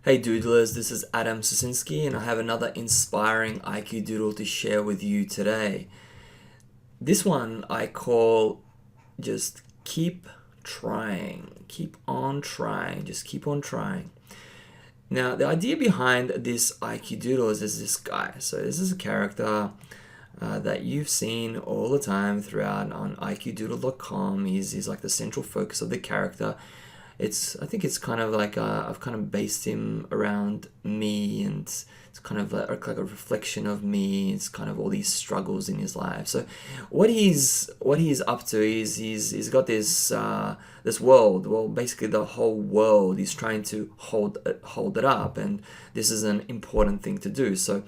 Hey Doodlers, this is Adam Sosinski and I have another inspiring IQ Doodle to share with you today. This one I call just keep trying. Keep on trying. Just keep on trying. Now, the idea behind this IQ Doodle is this guy. So this is a character that you've seen all the time throughout on iqdoodle.com. He's like the central focus of the character. I think it's kind of like I've kind of based him around me, and it's kind of like a reflection of me. It's kind of all these struggles in his life. So what he's up to is he's got this world. Well, basically the whole world. He's trying to hold it up, and this is an important thing to do. So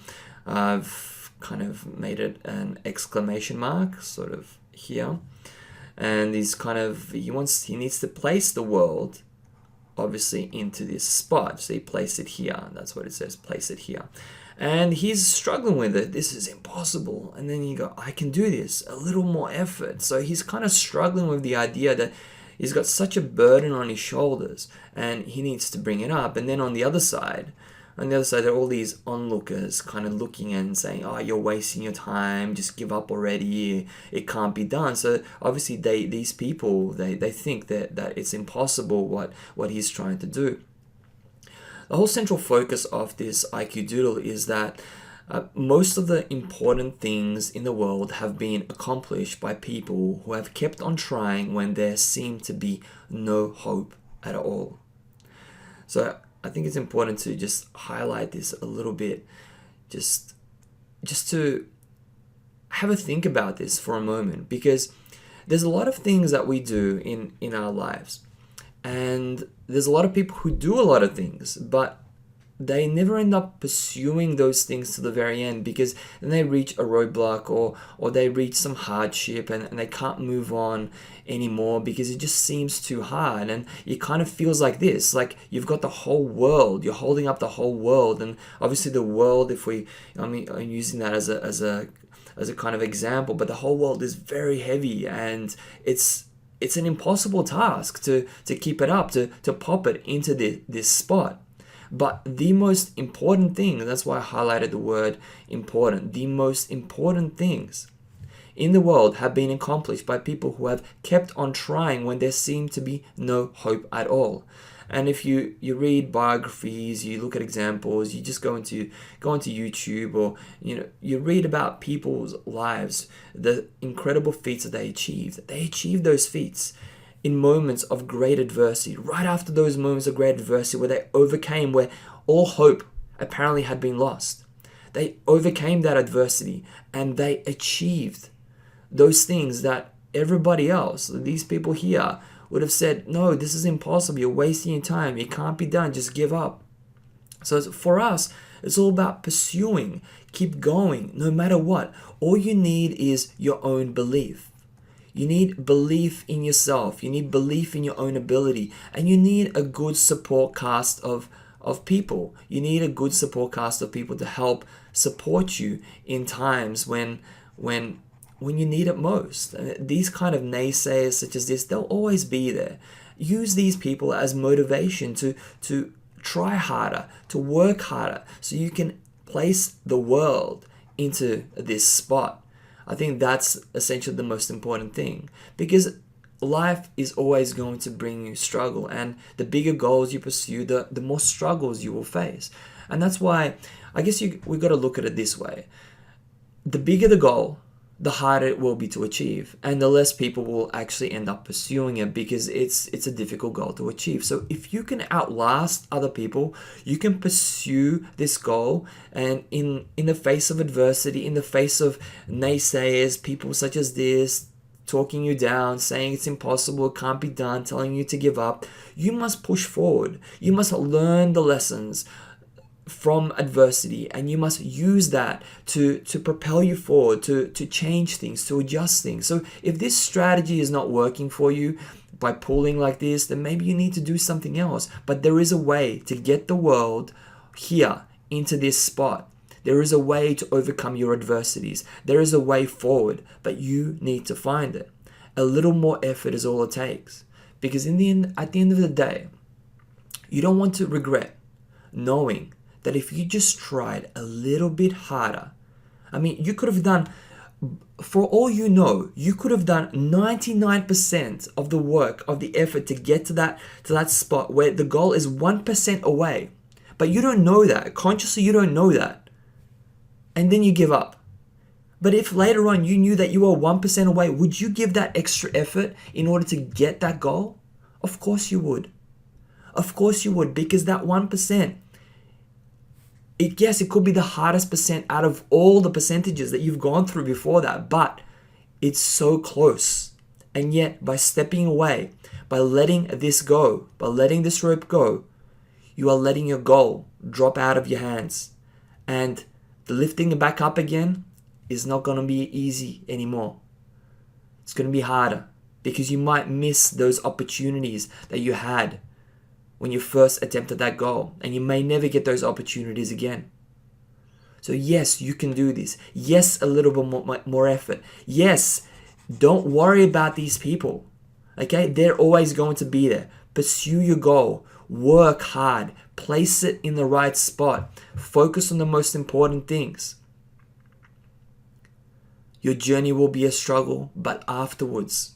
I've kind of made it an exclamation mark, sort of here. And he needs to place the world obviously into this spot. So he placed it here. That's what it says, place it here. And he's struggling with it. This is impossible. And then you go, I can do this, a little more effort. So he's kind of struggling with the idea that he's got such a burden on his shoulders and he needs to bring it up. And then on the other side, there are all these onlookers kind of looking and saying, oh, you're wasting your time, just give up already, it can't be done. So obviously these people, they think that it's impossible what he's trying to do. The whole central focus of this IQ Doodle is that most of the important things in the world have been accomplished by people who have kept on trying when there seemed to be no hope at all. So I think it's important to just highlight this a little bit, just to have a think about this for a moment, because there's a lot of things that we do in our lives, and there's a lot of people who do a lot of things, but they never end up pursuing those things to the very end, because then they reach a roadblock or they reach some hardship and they can't move on anymore because it just seems too hard. And it kind of feels like this, like you've got the whole world, you're holding up the whole world. And obviously the world, I'm using that as a kind of example, but the whole world is very heavy, and it's an impossible task to keep it up, to pop it into this spot. But the most important thing, and that's why I highlighted the word important, the most important things in the world have been accomplished by people who have kept on trying when there seemed to be no hope at all. And if you read biographies, you look at examples, you just go into YouTube, or you read about people's lives, the incredible feats that they achieved. They achieved those feats in moments of great adversity, right after those moments of great adversity where they overcame, where all hope apparently had been lost. They overcame that adversity and they achieved those things that everybody else, these people here, would have said, no, this is impossible, you're wasting your time, it can't be done, just give up. So for us, it's all about pursuing, keep going, no matter what. All you need is your own belief. You need belief in yourself. You need belief in your own ability. And you need a good support cast of people. You need a good support cast of people to help support you in times when you need it most. These kind of naysayers such as this, they'll always be there. Use these people as motivation to try harder, to work harder, so you can place the world into this spot. I think that's essentially the most important thing, because life is always going to bring you struggle, and the bigger goals you pursue, the more struggles you will face. And that's why I guess we've got to look at it this way. The bigger the goal, the harder it will be to achieve, and the less people will actually end up pursuing it, because it's a difficult goal to achieve. So if you can outlast other people, you can pursue this goal, and in the face of adversity, in the face of naysayers, people such as this talking you down, saying it's impossible, it can't be done, telling you to give up, you must push forward. You must learn the lessons from adversity, and you must use that to propel you forward, to change things, to adjust things. So if this strategy is not working for you by pulling like this, then maybe you need to do something else. But there is a way to get the world here into this spot. There is a way to overcome your adversities. There is a way forward, but you need to find it. A little more effort is all it takes, because at the end of the day, you don't want to regret. knowing that if you just tried a little bit harder, I mean, you could have done, for all you know, you could have done 99% of the work, of the effort to get to that spot where the goal is 1% away. But you don't know that. Consciously, you don't know that. And then you give up. But if later on you knew that you were 1% away, would you give that extra effort in order to get that goal? Of course you would. Of course you would, because that 1%, yes, it could be the hardest percent out of all the percentages that you've gone through before that, but it's so close. And yet, by stepping away, by letting this go, by letting this rope go, you are letting your goal drop out of your hands. And the lifting it back up again is not going to be easy anymore. It's going to be harder because you might miss those opportunities that you had when you first attempted that goal, and you may never get those opportunities again. So yes, you can do this. Yes, a little bit more effort. Yes, don't worry about these people. Okay, they're always going to be there. Pursue your goal. Work hard. Place it in the right spot. Focus on the most important things. Your journey will be a struggle, but afterwards,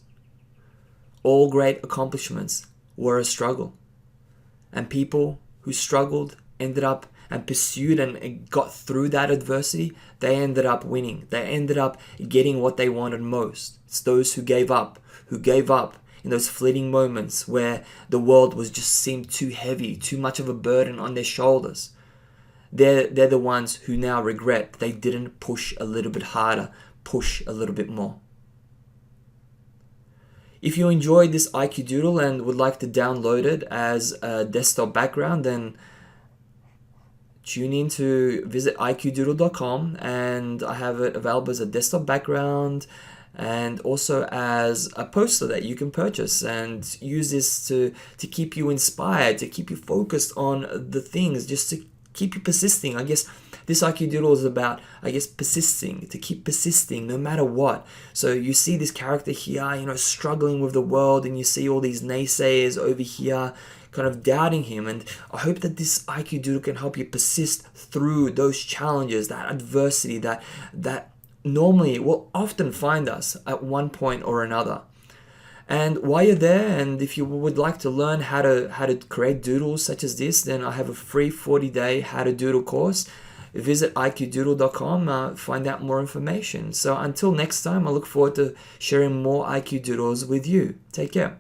all great accomplishments were a struggle. And people who struggled ended up and pursued and got through that adversity, they ended up winning. They ended up getting what they wanted most. It's those who gave up in those fleeting moments where the world was just seemed too heavy, too much of a burden on their shoulders. They're the ones who now regret they didn't push a little bit harder, push a little bit more. If you enjoyed this IQ Doodle and would like to download it as a desktop background, then tune in to visit iqdoodle.com, and I have it available as a desktop background and also as a poster that you can purchase and use this to keep you inspired, to keep you focused on the things, just to keep you persisting. I guess this IQ Doodle is about, persisting, to keep persisting no matter what. So you see this character here, struggling with the world, and you see all these naysayers over here kind of doubting him. And I hope that this IQ Doodle can help you persist through those challenges, that adversity that normally will often find us at one point or another. And while you're there, and if you would like to learn how to create doodles such as this, then I have a free 40-day How to Doodle course. Visit iqdoodle.com, find out more information. So until next time, I look forward to sharing more IQ Doodles with you. Take care.